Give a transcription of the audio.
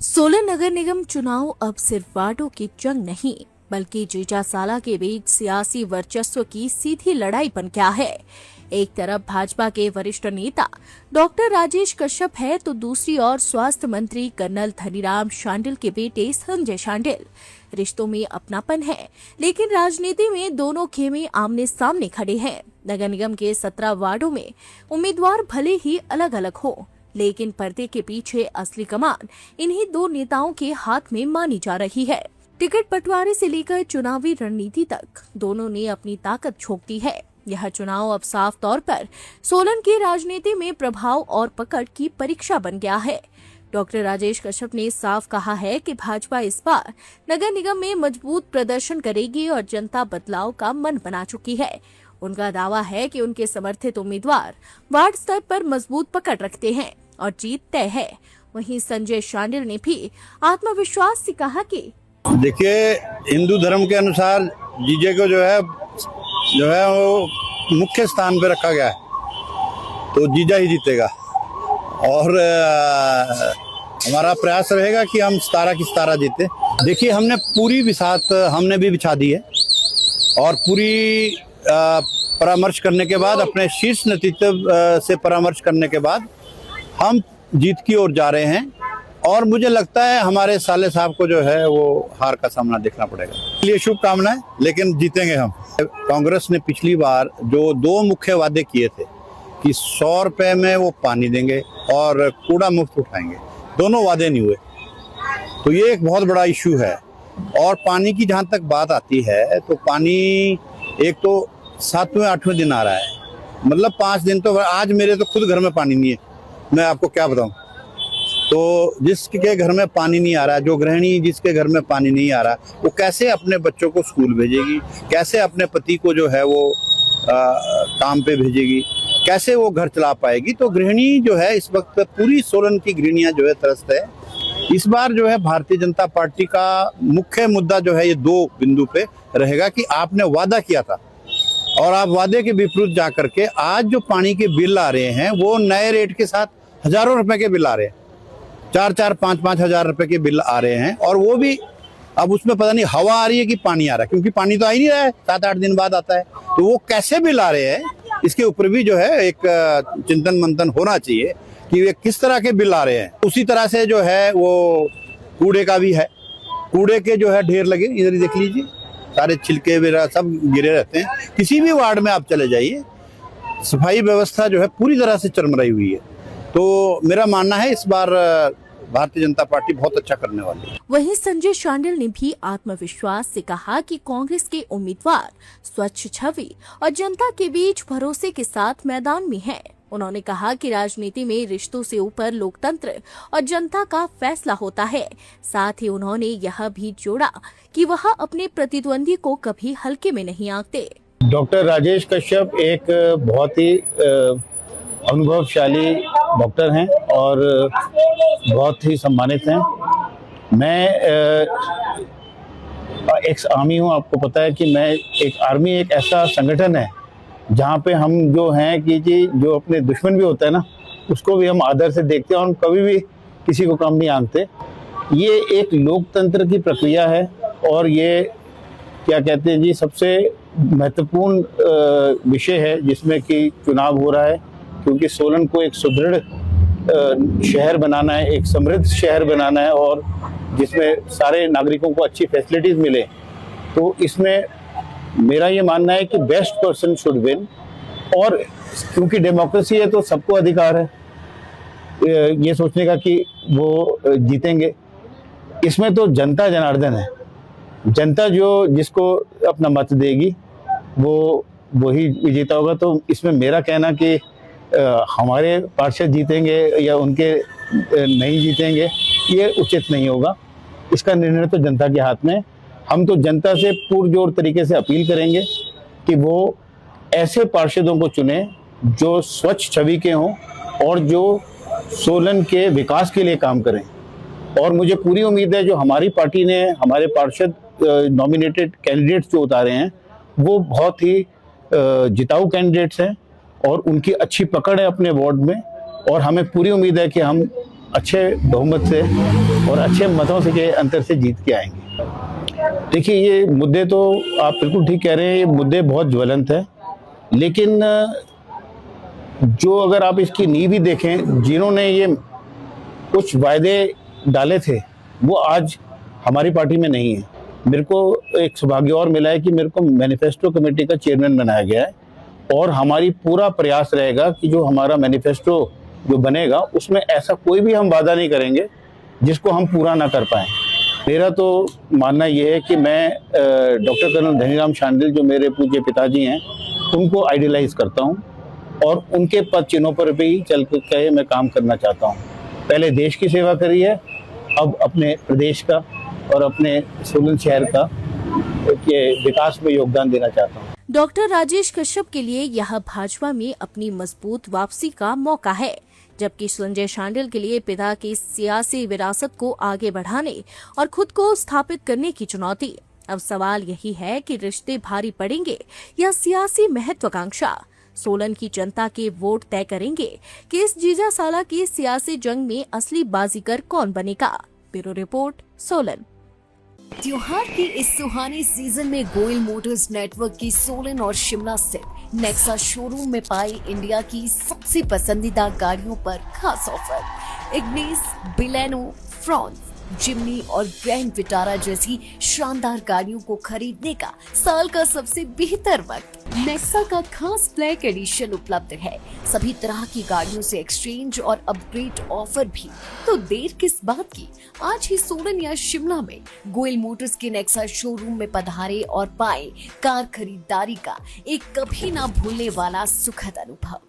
सोलन नगर निगम चुनाव अब सिर्फ वार्डों की जंग नहीं बल्कि जीजा साला के बीच सियासी वर्चस्व की सीधी लड़ाई बन गया है। एक तरफ भाजपा के वरिष्ठ नेता डॉक्टर राजेश कश्यप है तो दूसरी ओर स्वास्थ्य मंत्री कर्नल धनीराम शांडिल के बेटे संजय शांडिल। रिश्तों में अपनापन है लेकिन राजनीति में दोनों खेमे आमने सामने खड़े हैं। नगर निगम के 17 वार्डों में उम्मीदवार भले ही अलग अलग हो लेकिन पर्दे के पीछे असली कमान इन्हीं दो नेताओं के हाथ में मानी जा रही है। टिकट बंटवारे से लेकर चुनावी रणनीति तक दोनों ने अपनी ताकत झोंक दी है। यह चुनाव अब साफ तौर पर सोलन की राजनीति में प्रभाव और पकड़ की परीक्षा बन गया है। डॉक्टर राजेश कश्यप ने साफ कहा है कि भाजपा इस बार नगर निगम में मजबूत प्रदर्शन करेगी और जनता बदलाव का मन बना चुकी है। उनका दावा है कि उनके समर्थित उम्मीदवार वार्ड स्तर पर मजबूत पकड़ रखते हैं और जीत तय है। वहीं संजय शांडिल ने भी आत्मविश्वास से कहा कि देखिए, हिंदू धर्म के अनुसार जीजे को जो है वो मुख्य स्थान पे रखा गया है, तो जीजा ही जीतेगा। और हमारा प्रयास रहेगा कि हम 17 की 17 जीते। देखिए, हमने पूरी बिसात हमने भी बिछा दी है और पूरी परामर्श करने के बाद, अपने शीर्ष नेतृत्व से परामर्श करने के बाद हम जीत की ओर जा रहे हैं। और मुझे लगता है हमारे साले साहब को जो है वो हार का सामना देखना पड़ेगा। इसलिए शुभकामनाएं, लेकिन जीतेंगे हम। कांग्रेस ने पिछली बार जो 2 मुख्य वादे किए थे कि 100 रुपए में वो पानी देंगे और कूड़ा मुफ्त उठाएंगे, दोनों वादे नहीं हुए। तो ये एक बहुत बड़ा इश्यू है। और पानी की जहाँ तक बात आती है तो पानी एक तो 7वें 8वें दिन आ रहा है, मतलब 5 दिन तो आज मेरे तो खुद घर में पानी नहीं है, मैं आपको क्या बताऊं। तो जिसके घर में पानी नहीं आ रहा, जो गृहिणी जिसके घर में पानी नहीं आ रहा, वो कैसे अपने बच्चों को स्कूल भेजेगी, कैसे अपने पति को जो है वो काम पे भेजेगी, कैसे वो घर चला पाएगी। तो गृहिणी जो है इस वक्त पूरी सोलन की गृहिणियां जो है त्रस्त है। इस बार जो है भारतीय जनता पार्टी का मुख्य मुद्दा जो है ये 2 बिंदु पे रहेगा कि आपने वादा किया था और आप वादे के विपरीत जा करके आज जो पानी के बिल आ रहे हैं वो नए रेट के साथ हजारों रुपए के बिल आ रहे हैं, 4-4, 5-5 हजार रुपए के बिल आ रहे हैं। और वो भी अब उसमें पता नहीं हवा आ रही है कि पानी आ रहा है, क्योंकि पानी तो आ ही नहीं रहा है, 7-8 दिन बाद आता है। तो वो कैसे बिल आ रहे हैं, इसके ऊपर भी जो है एक चिंतन मंथन होना चाहिए कि वे किस तरह के बिल आ रहे हैं। उसी तरह से जो है वो कूड़े का भी है, कूड़े के जो है ढेर लगे, इधर ही देख लीजिए, सारे छिलके वगैरह सब गिरे रहते हैं। किसी भी वार्ड में आप चले जाइए, सफाई व्यवस्था जो है पूरी तरह से चरमराई हुई है। तो मेरा मानना है इस बार भारतीय जनता पार्टी बहुत अच्छा करने वाली है। वहीं संजय शांडिल ने भी आत्मविश्वास से कहा कि कांग्रेस के उम्मीदवार स्वच्छ छवि और जनता के बीच भरोसे के साथ मैदान में हैं। उन्होंने कहा कि राजनीति में रिश्तों से ऊपर लोकतंत्र और जनता का फैसला होता है। साथ ही उन्होंने यह भी जोड़ा कि वह अपने प्रतिद्वंदी को कभी हल्के में नहीं आंकते। डॉक्टर राजेश कश्यप एक बहुत ही अनुभवशाली डॉक्टर हैं और बहुत ही सम्मानित हैं। मैं एक्स आर्मी हूँ, आपको पता है कि मैं एक आर्मी एक ऐसा संगठन है जहाँ पे हम जो हैं कि जी जो अपने दुश्मन भी होता है ना, उसको भी हम आदर से देखते हैं और हम कभी भी किसी को कम नहीं आंकते। ये एक लोकतंत्र की प्रक्रिया है और ये क्या कहते हैं जी सबसे महत्वपूर्ण विषय है जिसमें कि चुनाव हो रहा है, क्योंकि सोलन को एक सुदृढ़ शहर बनाना है, एक समृद्ध शहर बनाना है और जिसमें सारे नागरिकों को अच्छी फैसिलिटीज मिले। तो इसमें मेरा ये मानना है कि बेस्ट पर्सन शुड विन। और क्योंकि डेमोक्रेसी है तो सबको अधिकार है ये सोचने का कि वो जीतेंगे। इसमें तो जनता जनार्दन है, जनता जो जिसको अपना मत देगी वो वही विजेता होगा। तो इसमें मेरा कहना कि हमारे पार्षद जीतेंगे या उनके नहीं जीतेंगे ये उचित नहीं होगा। इसका निर्णय तो जनता के हाथ में। हम तो जनता से पुरजोर तरीके से अपील करेंगे कि वो ऐसे पार्षदों को चुने जो स्वच्छ छवि के हों और जो सोलन के विकास के लिए काम करें। और मुझे पूरी उम्मीद है जो हमारी पार्टी ने हमारे पार्षद नॉमिनेटेड कैंडिडेट्स जो उतारे हैं वो बहुत ही जिताऊ कैंडिडेट्स हैं और उनकी अच्छी पकड़ है अपने वार्ड में। और हमें पूरी उम्मीद है कि हम अच्छे बहुमत से और अच्छे मतों से के अंतर से जीत के आएंगे। देखिए, ये मुद्दे तो आप बिल्कुल ठीक कह रहे हैं, ये मुद्दे बहुत ज्वलंत है, लेकिन जो अगर आप इसकी नींव भी देखें, जिन्होंने ये कुछ वायदे डाले थे वो आज हमारी पार्टी में नहीं है। मेरे को एक सौभाग्य और मिला है कि मेरे को मैनिफेस्टो कमेटी का चेयरमैन बनाया गया है और हमारी पूरा प्रयास रहेगा कि जो हमारा मैनिफेस्टो जो बनेगा उसमें ऐसा कोई भी हम वादा नहीं करेंगे जिसको हम पूरा ना कर पाएं। मेरा तो मानना यह है कि मैं डॉक्टर कर्नल धनीराम शांडिल जो मेरे पूज्य पिताजी हैं उनको आइडियलाइज करता हूं और उनके पद चिन्हों पर भी चल के मैं काम करना चाहता हूं। पहले देश की सेवा करी है, अब अपने प्रदेश का और अपने सोलन शहर का के विकास में योगदान देना चाहता हूं। डॉक्टर राजेश कश्यप के लिए यह भाजपा में अपनी मजबूत वापसी का मौका है, जबकि संजय शांडिल के लिए पिता की सियासी विरासत को आगे बढ़ाने और खुद को स्थापित करने की चुनौती। अब सवाल यही है कि रिश्ते भारी पड़ेंगे या सियासी महत्वाकांक्षा। सोलन की जनता के वोट तय करेंगे कि इस जीजासाला की सियासी जंग में असली बाजीगर कौन बनेगा। Bureau report, Solan. त्योहार की इस सुहानी सीजन में गोयल मोटर्स नेटवर्क की सोलन और शिमला स्थित नेक्सा शोरूम में पाई इंडिया की सबसे पसंदीदा गाड़ियों पर खास ऑफर। इग्निस, बिलेनो, फ्रॉन्स, जिमनी और ग्रैंड विटारा जैसी शानदार गाड़ियों को खरीदने का साल का सबसे बेहतर वक्त। नेक्सा का खास ब्लैक एडिशन उपलब्ध है। सभी तरह की गाड़ियों से एक्सचेंज और अपग्रेड ऑफर भी। तो देर किस बात की, आज ही सोलन या शिमला में गोयल मोटर्स के नेक्सा शोरूम में पधारे और पाए कार खरीदारी का एक कभी ना भूलने वाला सुखद अनुभव।